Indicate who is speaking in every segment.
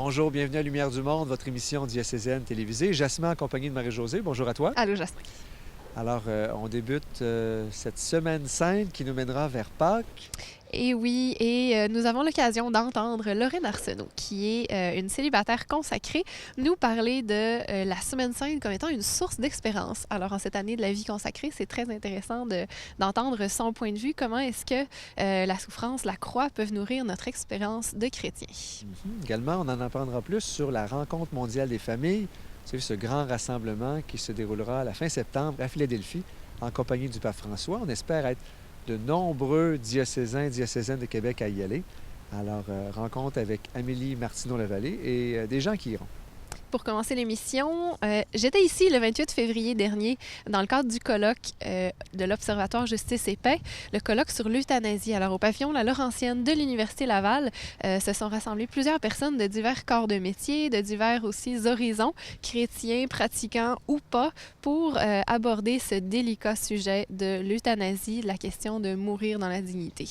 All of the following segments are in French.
Speaker 1: Bonjour, bienvenue à Lumière du Monde, votre émission diocésaine télévisée. Jasmin en compagnie de Marie-Josée. Bonjour à toi.
Speaker 2: Allô, Jasmin.
Speaker 1: Alors, on débute cette semaine sainte qui nous mènera vers Pâques.
Speaker 2: Et oui, nous avons l'occasion d'entendre Lorraine Arsenault, qui est une célibataire consacrée, nous parler de la Semaine sainte comme étant une source d'espérance. Alors, en cette année de la vie consacrée, c'est très intéressant d'entendre son point de vue. Comment est-ce que la souffrance, la croix peuvent nourrir notre expérience de chrétien?
Speaker 1: Également, on en apprendra plus sur la rencontre mondiale des familles. C'est ce grand rassemblement qui se déroulera à la fin septembre à Philadelphie, en compagnie du pape François. On espère être de nombreux diocésains, diocésaines de Québec à y aller. Alors, rencontre avec Amélie Martineau-Lavallée et des gens qui iront.
Speaker 2: Pour commencer l'émission, j'étais ici le 28 février dernier dans le cadre du colloque de l'Observatoire Justice et Paix, le colloque sur l'euthanasie. Alors, au pavillon La Laurentienne de l'Université Laval, se sont rassemblées plusieurs personnes de divers corps de métier, de divers aussi horizons, chrétiens, pratiquants ou pas, pour aborder ce délicat sujet de l'euthanasie, la question de mourir dans la dignité.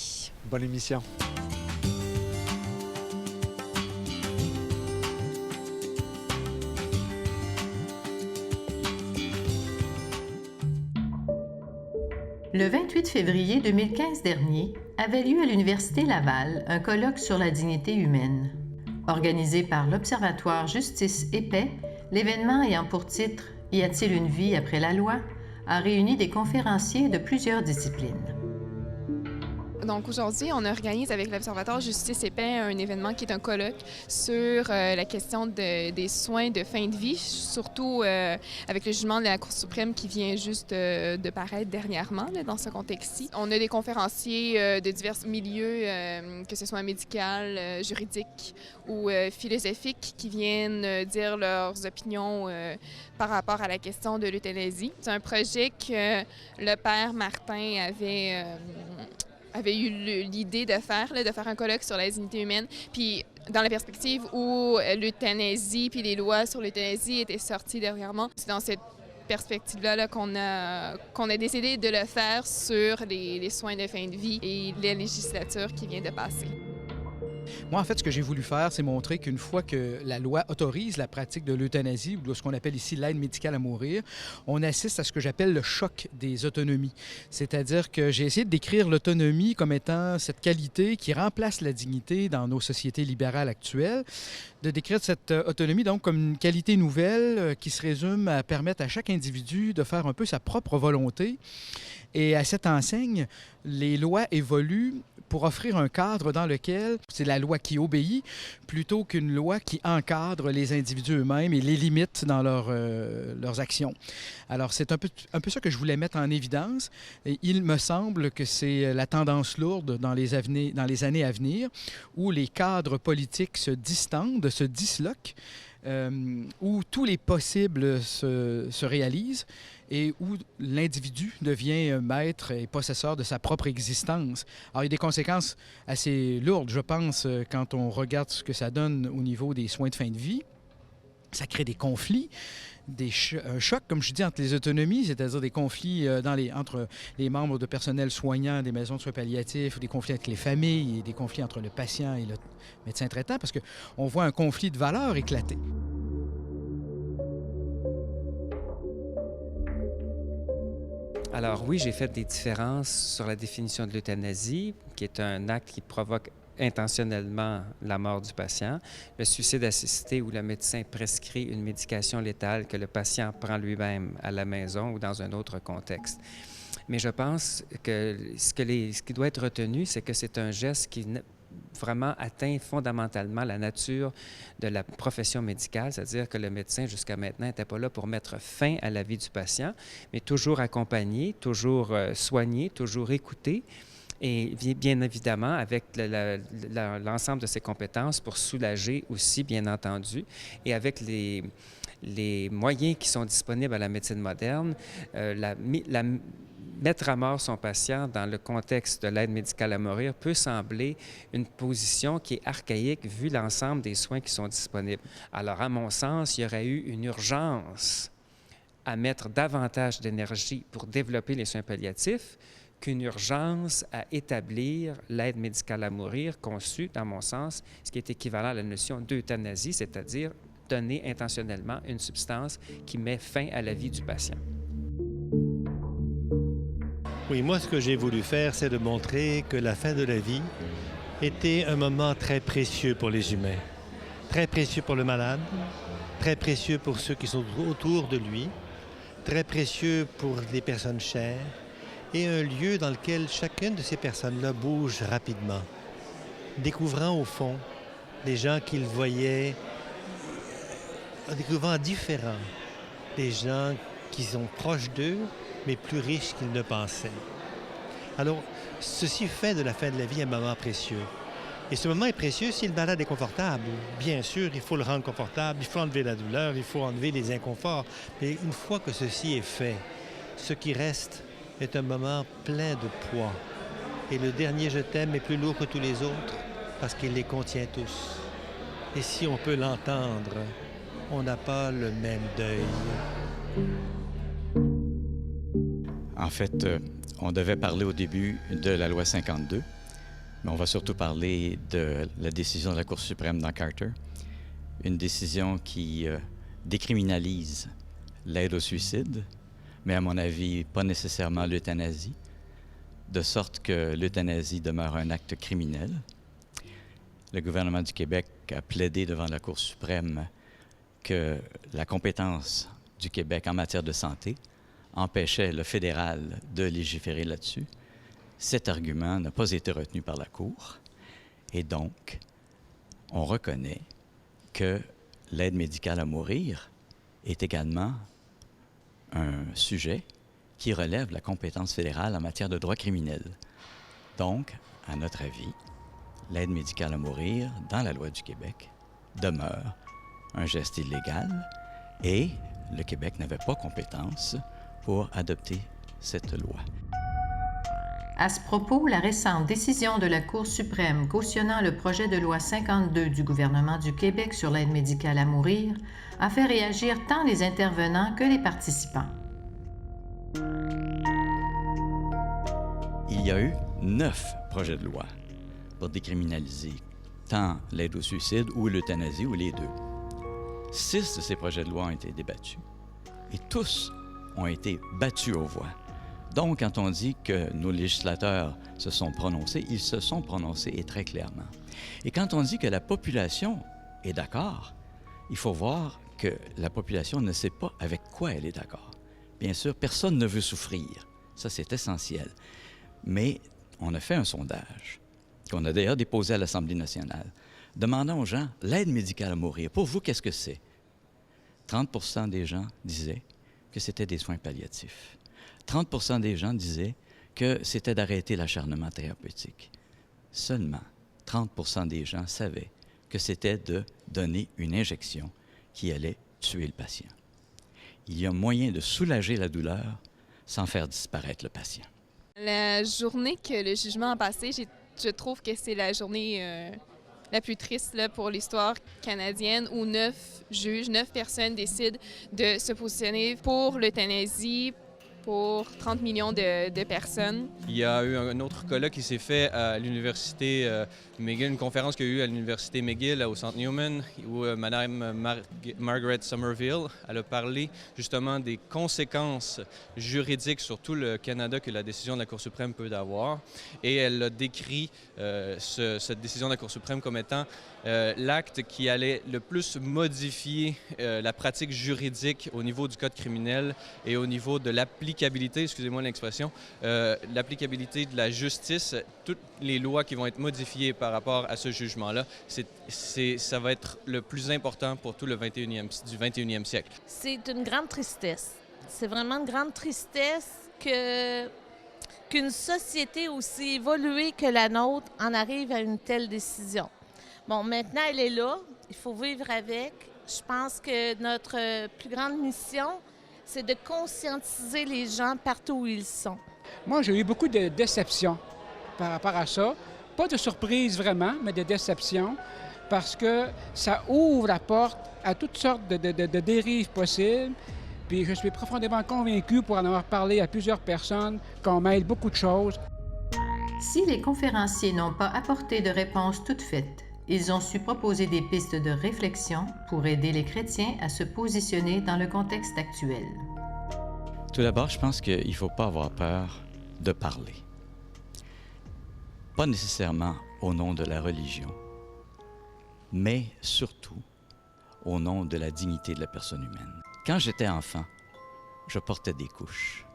Speaker 1: Bonne émission.
Speaker 3: Le 28 février 2015 dernier avait lieu à l'Université Laval un colloque sur la dignité humaine. Organisé par l'Observatoire Justice et Paix, l'événement ayant pour titre « Y a-t-il une vie après la loi ?» a réuni des conférenciers de plusieurs disciplines.
Speaker 4: Donc aujourd'hui, on organise avec l'Observatoire Justice et Paix un événement qui est un colloque sur la question des soins de fin de vie, surtout avec le jugement de la Cour suprême qui vient juste de paraître dernièrement là, dans ce contexte-ci. On a des conférenciers de divers milieux, que ce soit médical, juridique ou philosophique, qui viennent dire leurs opinions par rapport à la question de l'euthanasie. C'est un projet que le père Martin avait eu l'idée de faire un colloque sur la dignité humaine, puis dans la perspective où l'euthanasie puis les lois sur l'euthanasie étaient sorties dernièrement. C'est dans cette perspective-là qu'on a décidé de le faire sur les soins de fin de vie et la législature qui vient de passer.
Speaker 5: Moi, en fait, ce que j'ai voulu faire, c'est montrer qu'une fois que la loi autorise la pratique de l'euthanasie, ou de ce qu'on appelle ici l'aide médicale à mourir, on assiste à ce que j'appelle le choc des autonomies. C'est-à-dire que j'ai essayé de décrire l'autonomie comme étant cette qualité qui remplace la dignité dans nos sociétés libérales actuelles, de décrire cette autonomie donc comme une qualité nouvelle qui se résume à permettre à chaque individu de faire un peu sa propre volonté. Et à cette enseigne, les lois évoluent pour offrir un cadre dans lequel c'est la loi qui obéit plutôt qu'une loi qui encadre les individus eux-mêmes et les limite dans leurs actions. Alors, c'est un peu ça que je voulais mettre en évidence. Et il me semble que c'est la tendance lourde dans les années à venir où les cadres politiques se distendent, se disloquent, où tous les possibles se réalisent et où l'individu devient maître et possesseur de sa propre existence. Alors, il y a des conséquences assez lourdes, je pense, quand on regarde ce que ça donne au niveau des soins de fin de vie. Ça crée des conflits, un choc, comme je dis, entre les autonomies, c'est-à-dire des conflits entre les membres de personnel soignant des maisons de soins palliatifs, ou des conflits avec les familles, et des conflits entre le patient et le médecin traitant, parce qu'on voit un conflit de valeurs éclater.
Speaker 6: Alors oui, j'ai fait des différences sur la définition de l'euthanasie, qui est un acte qui provoque intentionnellement la mort du patient, le suicide assisté où le médecin prescrit une médication létale que le patient prend lui-même à la maison ou dans un autre contexte. Mais je pense que ce qui doit être retenu, c'est que c'est un geste qui vraiment atteint fondamentalement la nature de la profession médicale, c'est-à-dire que le médecin, jusqu'à maintenant, n'était pas là pour mettre fin à la vie du patient, mais toujours accompagner, toujours soigner, toujours écouter, et bien évidemment avec l'ensemble de ses compétences pour soulager aussi, bien entendu, et avec les moyens qui sont disponibles à la médecine moderne, mettre à mort son patient dans le contexte de l'aide médicale à mourir peut sembler une position qui est archaïque vu l'ensemble des soins qui sont disponibles. Alors, à mon sens, il y aurait eu une urgence à mettre davantage d'énergie pour développer les soins palliatifs qu'une urgence à établir l'aide médicale à mourir conçue, dans mon sens, ce qui est équivalent à la notion d'euthanasie, c'est-à-dire donner intentionnellement une substance qui met fin à la vie du patient.
Speaker 7: Oui, moi, ce que j'ai voulu faire, c'est de montrer que la fin de la vie était un moment très précieux pour les humains, très précieux pour le malade, très précieux pour ceux qui sont autour de lui, très précieux pour les personnes chères, et un lieu dans lequel chacune de ces personnes-là bouge rapidement, découvrant au fond les gens qu'ils voyaient, découvrant différents, des gens qui sont proches d'eux, mais plus riches qu'ils ne pensaient. Alors, ceci fait de la fin de la vie un moment précieux. Et ce moment est précieux si le malade est confortable. Bien sûr, il faut le rendre confortable, il faut enlever la douleur, il faut enlever les inconforts. Mais une fois que ceci est fait, ce qui reste est un moment plein de poids. Et le dernier je t'aime est plus lourd que tous les autres parce qu'il les contient tous. Et si on peut l'entendre, on n'a pas le même deuil.
Speaker 8: En fait, on devait parler au début de la loi 52, mais on va surtout parler de la décision de la Cour suprême dans Carter, une décision qui décriminalise l'aide au suicide, mais à mon avis, pas nécessairement l'euthanasie, de sorte que l'euthanasie demeure un acte criminel. Le gouvernement du Québec a plaidé devant la Cour suprême que la compétence du Québec en matière de santé empêchait le fédéral de légiférer là-dessus. Cet argument n'a pas été retenu par la Cour et donc on reconnaît que l'aide médicale à mourir est également un sujet qui relève de la compétence fédérale en matière de droit criminel. Donc, à notre avis, l'aide médicale à mourir dans la loi du Québec demeure un geste illégal et le Québec n'avait pas compétence pour adopter cette loi.
Speaker 3: À ce propos, la récente décision de la Cour suprême cautionnant le projet de loi 52 du gouvernement du Québec sur l'aide médicale à mourir a fait réagir tant les intervenants que les participants.
Speaker 8: Il y a eu 9 projets de loi pour décriminaliser tant l'aide au suicide ou l'euthanasie ou les deux. 6 de ces projets de loi ont été débattus et tous ont été battus aux voix. Donc, quand on dit que nos législateurs se sont prononcés, ils se sont prononcés et très clairement. Et quand on dit que la population est d'accord, il faut voir que la population ne sait pas avec quoi elle est d'accord. Bien sûr, personne ne veut souffrir. Ça, c'est essentiel. Mais on a fait un sondage qu'on a d'ailleurs déposé à l'Assemblée nationale, demandant aux gens l'aide médicale à mourir. Pour vous, qu'est-ce que c'est? 30 des gens disaient que c'était des soins palliatifs. 30 des gens disaient que c'était d'arrêter l'acharnement thérapeutique. Seulement 30 des gens savaient que c'était de donner une injection qui allait tuer le patient. Il y a moyen de soulager la douleur sans faire disparaître le patient.
Speaker 4: La journée que le jugement a passé, je trouve que c'est la journée la plus triste là, pour l'histoire canadienne où 9 juges, 9 personnes décident de se positionner pour l'euthanasie pour 30 millions de personnes.
Speaker 9: Il y a eu un autre colloque qui s'est fait à l'université McGill, une conférence qu'il y a eu à l'université McGill au Centre Newman, où Mme Margaret Somerville elle a parlé justement des conséquences juridiques sur tout le Canada que la décision de la Cour suprême peut avoir. Et elle a décrit cette décision de la Cour suprême comme étant l'acte qui allait le plus modifier la pratique juridique au niveau du code criminel et au niveau de l'applicabilité, excusez-moi l'expression, l'applicabilité de la justice, toutes les lois qui vont être modifiées par rapport à ce jugement-là, ça va être le plus important pour tout le 21e siècle.
Speaker 10: C'est une grande tristesse. C'est vraiment une grande tristesse qu'une société aussi évoluée que la nôtre en arrive à une telle décision. Bon, maintenant, elle est là. Il faut vivre avec. Je pense que notre plus grande mission, c'est de conscientiser les gens partout où ils sont.
Speaker 11: Moi, j'ai eu beaucoup de déceptions par rapport à ça. Pas de surprise vraiment, mais de déceptions, parce que ça ouvre la porte à toutes sortes de dérives possibles. Puis je suis profondément convaincu, pour en avoir parlé à plusieurs personnes, qu'on mêle beaucoup de choses.
Speaker 3: Si les conférenciers n'ont pas apporté de réponse toute faite, ils ont su proposer des pistes de réflexion pour aider les chrétiens à se positionner dans le contexte actuel.
Speaker 8: Tout d'abord, je pense qu'il ne faut pas avoir peur de parler. Pas nécessairement au nom de la religion, mais surtout au nom de la dignité de la personne humaine. Quand j'étais enfant, je portais des couches.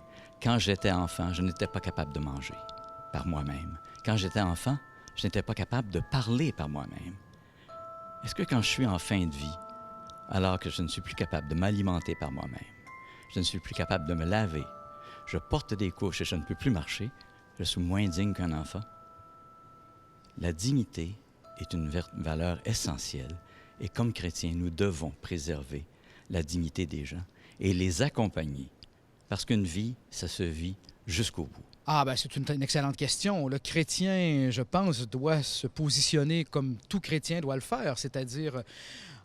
Speaker 8: Quand j'étais enfant, je n'étais pas capable de manger par moi-même. Quand j'étais enfant, je n'étais pas capable de parler par moi-même. Est-ce que quand je suis en fin de vie, alors que je ne suis plus capable de m'alimenter par moi-même, je ne suis plus capable de me laver, je porte des couches et je ne peux plus marcher, je suis moins digne qu'un enfant? La dignité est une valeur essentielle et comme chrétiens, nous devons préserver la dignité des gens et les accompagner parce qu'une vie, ça se vit jusqu'au bout.
Speaker 5: Ah, ben c'est une excellente question. Le chrétien, je pense, doit se positionner comme tout chrétien doit le faire, c'est-à-dire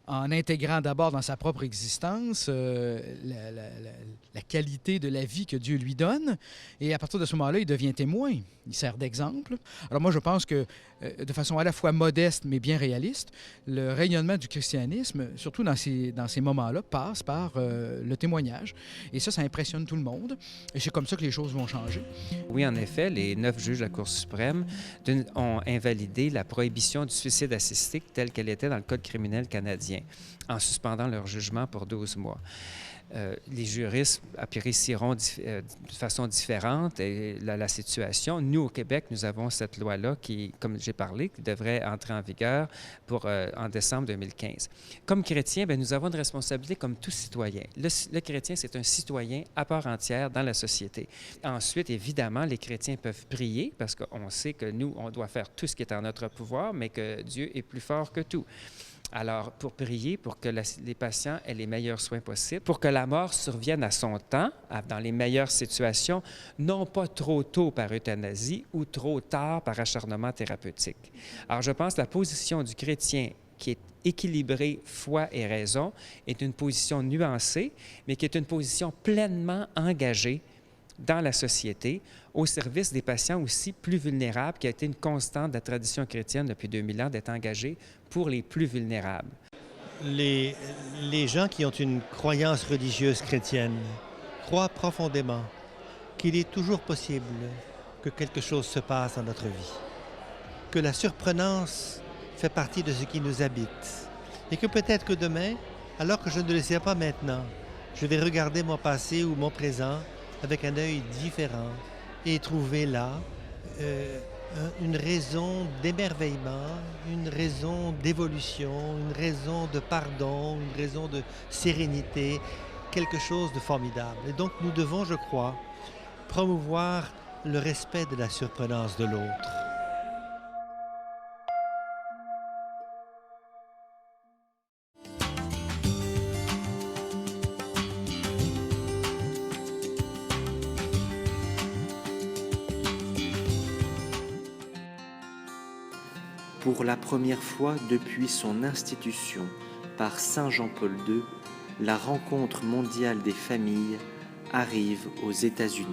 Speaker 5: en intégrant d'abord dans sa propre existence la qualité de la vie que Dieu lui donne. Et à partir de ce moment-là, il devient témoin. Il sert d'exemple. Alors moi, je pense que de façon à la fois modeste mais bien réaliste, le rayonnement du christianisme, surtout dans ces moments-là, passe par le témoignage. Et ça impressionne tout le monde. Et c'est comme ça que les choses vont changer.
Speaker 6: Oui, en effet, les 9 juges de la Cour suprême ont invalidé la prohibition du suicide assisté telle qu'elle était dans le Code criminel canadien, en suspendant leur jugement pour 12 mois. Les juristes apprécieront de façon différente la situation. Nous, au Québec, nous avons cette loi-là qui, comme j'ai parlé, qui devrait entrer en vigueur en décembre 2015. Comme chrétiens, bien, nous avons une responsabilité comme tout citoyen. Le chrétien, c'est un citoyen à part entière dans la société. Ensuite, évidemment, les chrétiens peuvent prier parce qu'on sait que nous, on doit faire tout ce qui est en notre pouvoir, mais que Dieu est plus fort que tout. Alors, pour prier, pour que les patients aient les meilleurs soins possibles, pour que la mort survienne à son temps, dans les meilleures situations, non pas trop tôt par euthanasie ou trop tard par acharnement thérapeutique. Alors, je pense que la position du chrétien qui est équilibrée, foi et raison, est une position nuancée, mais qui est une position pleinement engagée dans la société, au service des patients aussi plus vulnérables, qui a été une constante de la tradition chrétienne depuis 2000 ans, d'être engagée pour les plus vulnérables.
Speaker 7: Les gens qui ont une croyance religieuse chrétienne croient profondément qu'il est toujours possible que quelque chose se passe dans notre vie, que la surprenance fait partie de ce qui nous habite, et que peut-être que demain, alors que je ne le sais pas maintenant, je vais regarder mon passé ou mon présent avec un œil différent et trouver là une raison d'émerveillement, une raison d'évolution, une raison de pardon, une raison de sérénité, quelque chose de formidable. Et donc nous devons, je crois, promouvoir le respect de la surprenance de l'autre.
Speaker 12: Pour la première fois depuis son institution par Saint Jean-Paul II, la rencontre mondiale des familles arrive aux États-Unis.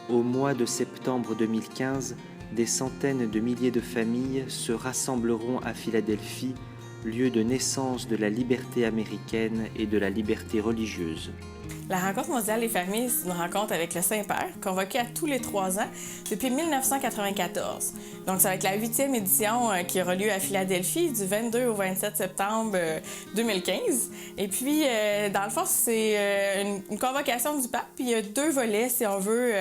Speaker 12: Au mois de septembre 2015, des centaines de milliers de familles se rassembleront à Philadelphie, lieu de naissance de la liberté américaine et de la liberté religieuse.
Speaker 13: La rencontre mondiale des familles, c'est une rencontre avec le Saint-Père, convoquée à tous les 3 ans depuis 1994. Donc, ça va être la 8e édition qui aura lieu à Philadelphie du 22 au 27 septembre 2015. Et puis, dans le fond, c'est une convocation du pape. Puis, il y a 2 volets, si on veut,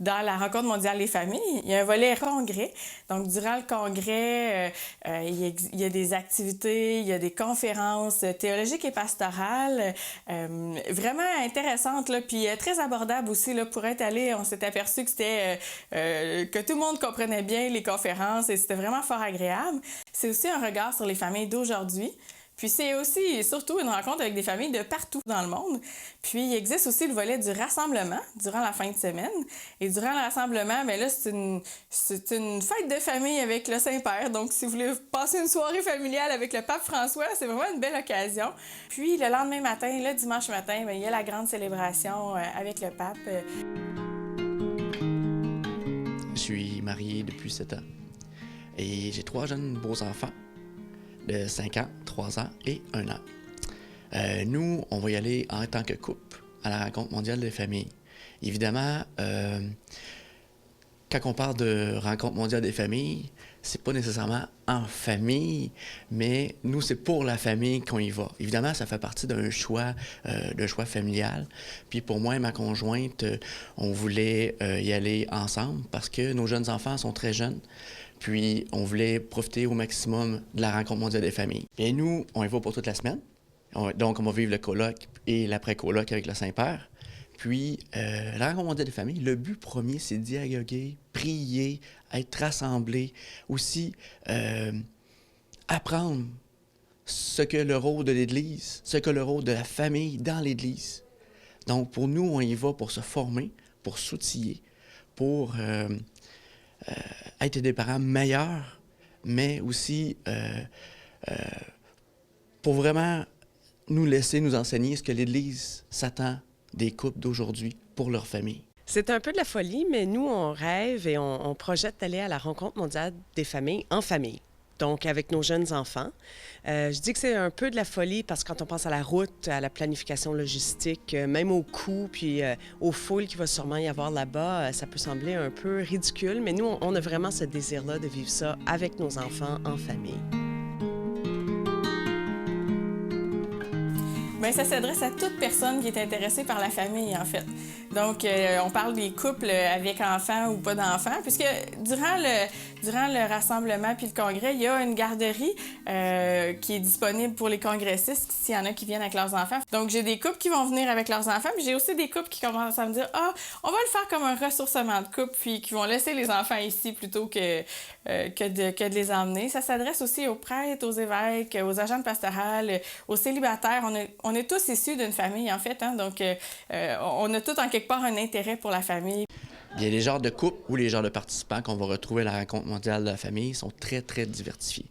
Speaker 13: dans la rencontre mondiale des familles. Il y a un volet congrès. Donc, durant le congrès, il y a des activités, il y a des conférences théologiques et pastorales vraiment intéressantes, là, puis très abordables aussi. Là, pour être allé, on s'est aperçu que c'était que tout le monde comprenait bien les conférences et c'était vraiment fort agréable. C'est aussi un regard sur les familles d'aujourd'hui. Puis c'est aussi, surtout, une rencontre avec des familles de partout dans le monde. Puis il existe aussi le volet du rassemblement durant la fin de semaine. Et durant le rassemblement, bien là, c'est une fête de famille avec le Saint-Père. Donc, si vous voulez passer une soirée familiale avec le pape François, c'est vraiment une belle occasion. Puis le lendemain matin, le dimanche matin, bien, il y a la grande célébration avec le pape.
Speaker 14: Je suis marié depuis 7 ans et j'ai 3 jeunes beaux enfants de 5 ans, 3 ans et 1 an. Nous, on va y aller en tant que couple à la rencontre mondiale des familles. Évidemment, quand on parle de rencontre mondiale des familles, c'est pas nécessairement en famille, mais nous, c'est pour la famille qu'on y va. Évidemment, ça fait partie d'un choix familial. Puis pour moi et ma conjointe, on voulait y aller ensemble parce que nos jeunes enfants sont très jeunes. Puis on voulait profiter au maximum de la rencontre mondiale des familles. Et nous, on y va pour toute la semaine. Donc, on va vivre le colloque et l'après-colloque avec le Saint-Père. Puis, la rencontre mondiale des familles, le but premier, c'est de dialoguer, prier, être rassemblés, aussi apprendre ce que le rôle de l'Église, ce que le rôle de la famille dans l'Église. Donc, pour nous, on y va pour se former, pour s'outiller, pour être des parents meilleurs, mais aussi pour vraiment nous laisser nous enseigner ce que l'Église s'attend des couples d'aujourd'hui pour leur famille.
Speaker 15: C'est un peu de la folie, mais nous, on rêve et on projette d'aller à la rencontre mondiale des familles en famille. Donc, avec nos jeunes enfants. Je dis que c'est un peu de la folie parce que quand on pense à la route, à la planification logistique, même au coût, puis aux foules qu'il va sûrement y avoir là-bas, ça peut sembler un peu ridicule, mais nous, on a vraiment ce désir-là de vivre ça avec nos enfants en famille.
Speaker 13: Bien, ça s'adresse à toute personne qui est intéressée par la famille, en fait. Donc, on parle des couples avec enfants ou pas d'enfants, puisque durant le rassemblement puis le congrès, il y a une garderie qui est disponible pour les congressistes, s'il y en a qui viennent avec leurs enfants. Donc, j'ai des couples qui vont venir avec leurs enfants, puis j'ai aussi des couples qui commencent à me dire « Ah, on va le faire comme un ressourcement de couple », puis qui vont laisser les enfants ici plutôt que de les emmener. Ça s'adresse aussi aux prêtres, aux évêques, aux agents pastorales, aux célibataires. On est tous issus d'une famille, en fait, hein? Donc, on a tous en quelque part un intérêt pour la famille.
Speaker 14: Il y a les genres de couples ou les genres de participants qu'on va retrouver à la rencontre mondiale de la famille sont très, très diversifiés.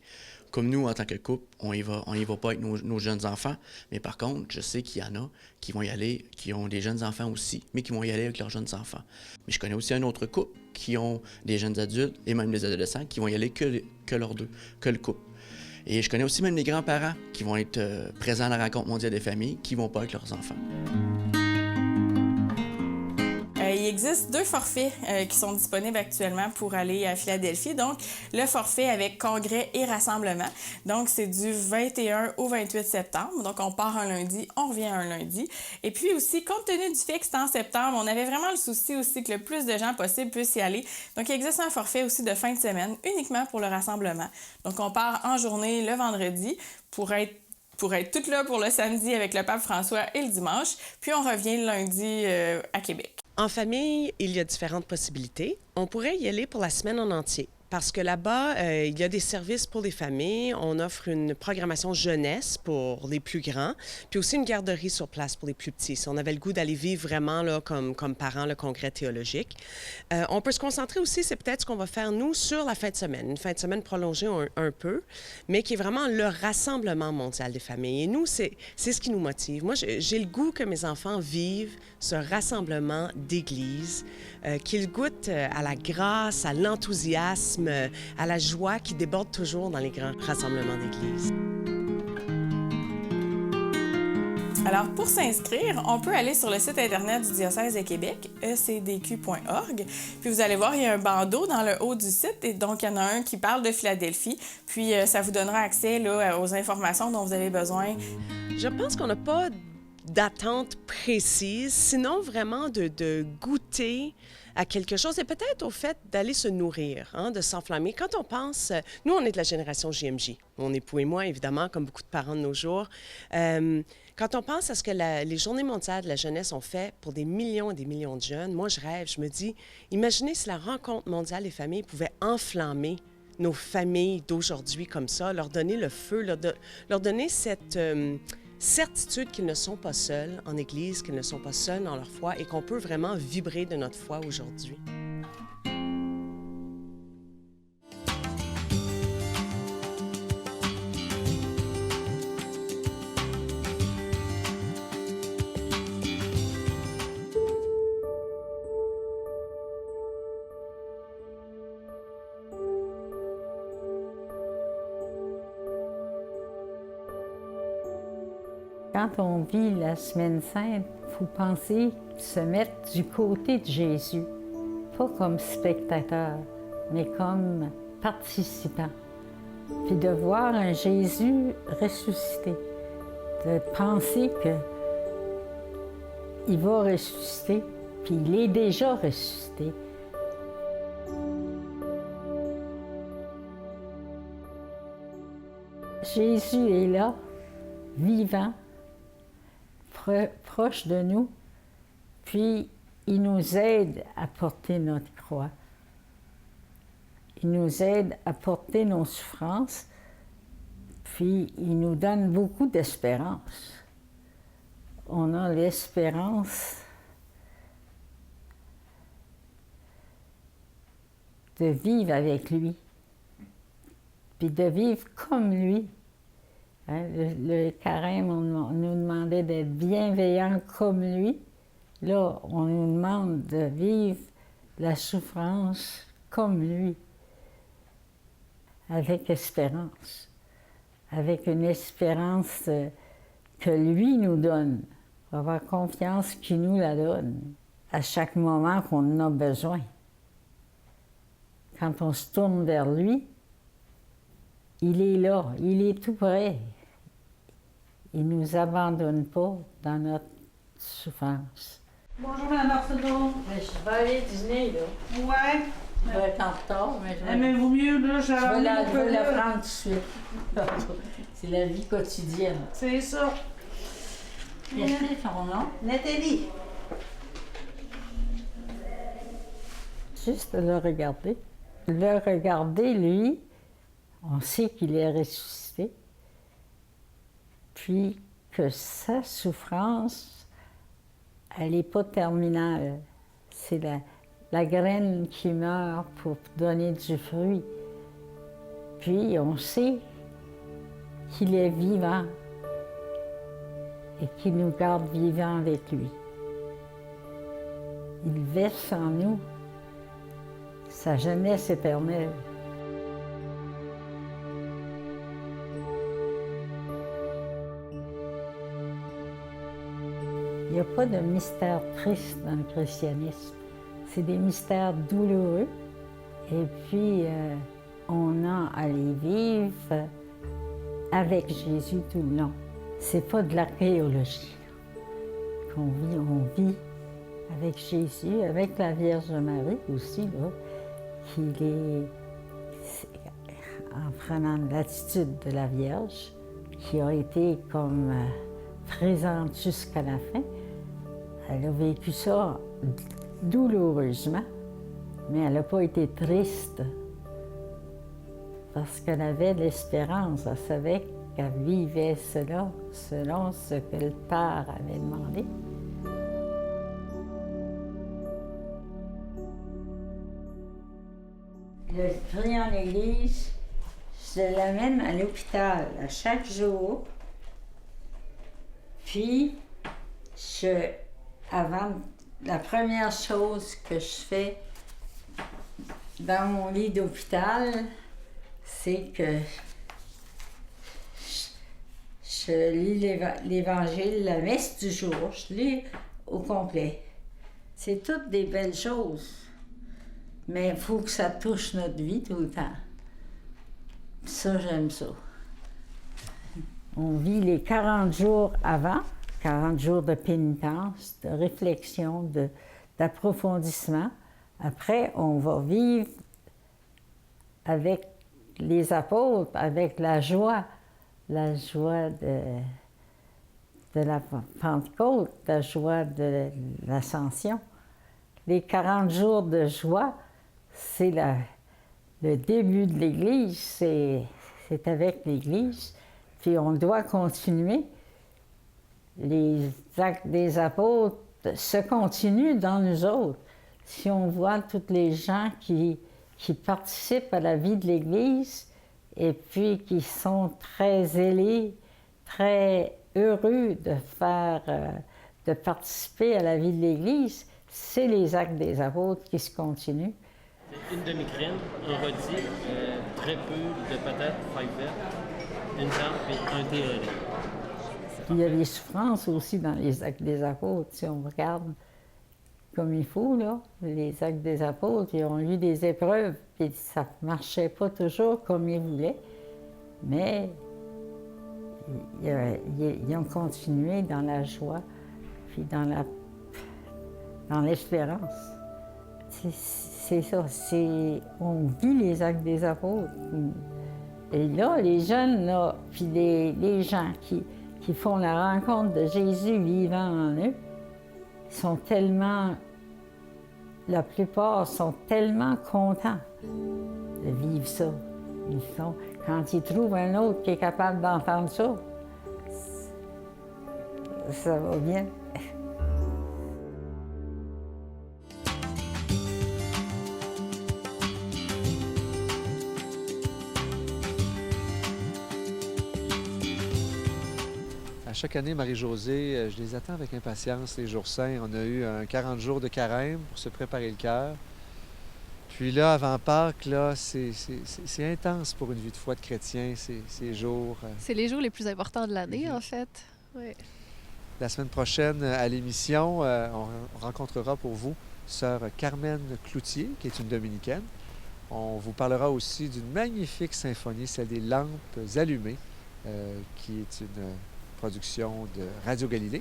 Speaker 14: Comme nous, en tant que couple, on y va pas avec nos jeunes enfants, mais par contre, je sais qu'il y en a qui vont y aller, qui ont des jeunes enfants aussi, mais qui vont y aller avec leurs jeunes enfants. Mais je connais aussi un autre couple qui ont des jeunes adultes et même des adolescents qui vont y aller que leurs deux, que le couple. Et je connais aussi même les grands-parents qui vont être présents à la rencontre mondiale des familles, qui vont pas avec leurs enfants.
Speaker 13: Il existe 2 forfaits qui sont disponibles actuellement pour aller à Philadelphie. Donc, le forfait avec congrès et rassemblement. Donc, c'est du 21 au 28 septembre. Donc, on part un lundi, on revient un lundi. Et puis aussi, compte tenu du fait que c'est en septembre, on avait vraiment le souci aussi que le plus de gens possible puissent y aller. Donc, il existe un forfait aussi de fin de semaine, uniquement pour le rassemblement. Donc, on part en journée le vendredi pour être tout là pour le samedi avec le pape François et le dimanche. Puis, on revient le lundi à Québec.
Speaker 15: En famille, il y a différentes possibilités. On pourrait y aller pour la semaine en entier. Parce que là-bas, il y a des services pour les familles. On offre une programmation jeunesse pour les plus grands, puis aussi une garderie sur place pour les plus petits. Si on avait le goût d'aller vivre vraiment là, comme parents le congrès théologique. On peut se concentrer aussi, c'est peut-être ce qu'on va faire, nous, sur la fin de semaine. Une fin de semaine prolongée un peu, mais qui est vraiment le rassemblement mondial des familles. Et nous, c'est ce qui nous motive. Moi, j'ai le goût que mes enfants vivent ce rassemblement d'église, qu'ils goûtent à la grâce, à l'enthousiasme, à la joie qui déborde toujours dans les grands rassemblements d'église.
Speaker 13: Alors, pour s'inscrire, on peut aller sur le site Internet du diocèse de Québec, ecdq.org. Puis vous allez voir, il y a un bandeau dans le haut du site. Et donc, il y en a un qui parle de Philadelphie. Puis, ça vous donnera accès là, aux informations dont vous avez besoin.
Speaker 15: Je pense qu'on n'a pas d'attente précise, sinon vraiment de goûter à quelque chose et peut-être au fait d'aller se nourrir, hein, de s'enflammer. Quand on pense, nous, on est de la génération JMJ, mon époux et moi, évidemment, comme beaucoup de parents de nos jours. Quand on pense à ce que les Journées mondiales de la jeunesse ont fait pour des millions et des millions de jeunes, moi, je rêve, je me dis, imaginez si la rencontre mondiale des familles pouvait enflammer nos familles d'aujourd'hui comme ça, leur donner le feu, leur donner cette certitude qu'ils ne sont pas seuls en Église, qu'ils ne sont pas seuls dans leur foi et qu'on peut vraiment vibrer de notre foi aujourd'hui.
Speaker 16: Quand on vit la Semaine Sainte, il faut penser se mettre du côté de Jésus, pas comme spectateur, mais comme participant. Puis de voir un Jésus ressuscité, de penser qu'il va ressusciter, puis il est déjà ressuscité. Jésus est là, vivant, proche de nous, puis il nous aide à porter notre croix. Il nous aide à porter nos souffrances, puis il nous donne beaucoup d'espérance. On a l'espérance de vivre avec lui, puis de vivre comme lui. Hein, le carême, on nous demandait d'être bienveillants comme lui. Là, on nous demande de vivre la souffrance comme lui, avec espérance, avec une espérance que lui nous donne. On va avoir confiance qu'il nous la donne à chaque moment qu'on en a besoin. Quand on se tourne vers lui, il est là, il est tout près. Il ne nous abandonne pas dans notre souffrance.
Speaker 17: Bonjour, Mme Arsenault.
Speaker 16: Je vais aller dîner, là.
Speaker 17: Ouais.
Speaker 16: Je vais être en retard, mais je vais...
Speaker 17: Mais vaut mieux, là,
Speaker 16: je vais la prendre tout de suite. C'est la vie quotidienne.
Speaker 17: C'est ça.
Speaker 16: Quel est ton nom?
Speaker 17: Nathalie.
Speaker 16: Juste le regarder. Le regarder, lui, on sait qu'il est ressuscité. Puis que sa souffrance, elle n'est pas terminale. C'est la graine qui meurt pour donner du fruit. Puis on sait qu'il est vivant et qu'il nous garde vivants avec lui. Il verse en nous sa jeunesse éternelle. Il n'y a pas de mystère triste dans le christianisme. C'est des mystères douloureux. Et puis, on a à les vivre avec Jésus tout le long. C'est pas de l'archéologie qu'on vit. On vit avec Jésus, avec la Vierge Marie aussi, là, qu'il est en prenant l'attitude de la Vierge, qui a été comme présente jusqu'à la fin. Elle a vécu ça douloureusement, mais elle n'a pas été triste parce qu'elle avait l'espérance. Elle savait qu'elle vivait cela selon ce que le Père avait demandé. Le prix en Église, je l'amène à l'hôpital à chaque jour. Puis, avant, la première chose que je fais dans mon lit d'hôpital, c'est que je lis l'Évangile, la messe du jour, je lis au complet. C'est toutes des belles choses, mais il faut que ça touche notre vie tout le temps. Ça, j'aime ça. On vit les 40 jours avant, 40 jours de pénitence, de réflexion, d'approfondissement. Après, on va vivre avec les apôtres, avec la joie de la Pentecôte, la joie de l'Ascension. Les 40 jours de joie, c'est le début de l'Église, c'est avec l'Église, puis on doit continuer. Les actes des apôtres se continuent dans nous autres. Si on voit tous les gens qui participent à la vie de l'Église et puis qui sont très zélés, très heureux de participer à la vie de l'Église, c'est les actes des apôtres qui se continuent.
Speaker 18: Une demi-crème, un rôti, très peu de patates, feuilles vertes, une tarte et un thé au lait.
Speaker 16: Il y a des souffrances aussi dans les actes des apôtres. Si on regarde comme il faut, là, les actes des apôtres, ils ont eu des épreuves, et ça ne marchait pas toujours comme ils voulaient, mais ils ont continué dans la joie, puis dans l'espérance. C'est ça, on vit les actes des apôtres. Et là, les jeunes, là, puis les gens qui font la rencontre de Jésus vivant en eux, sont tellement, la plupart sont tellement contents de vivre ça. Quand ils trouvent un autre qui est capable d'entendre ça, ça va bien.
Speaker 1: À chaque année, Marie-Josée, je les attends avec impatience, les jours saints. On a eu un 40 jours de carême pour se préparer le cœur. Puis là, avant Pâques, là, c'est intense pour une vie de foi de chrétien, ces jours.
Speaker 2: C'est les jours les plus importants de l'année, en fait. Oui.
Speaker 1: La semaine prochaine, à l'émission, on rencontrera pour vous sœur Carmen Cloutier, qui est une dominicaine. On vous parlera aussi d'une magnifique symphonie, celle des Lampes allumées, qui est une production de Radio Galilée.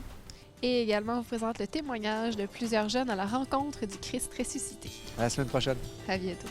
Speaker 2: Et également, on vous présente le témoignage de plusieurs jeunes à la rencontre du Christ ressuscité.
Speaker 1: À la semaine prochaine.
Speaker 2: À bientôt.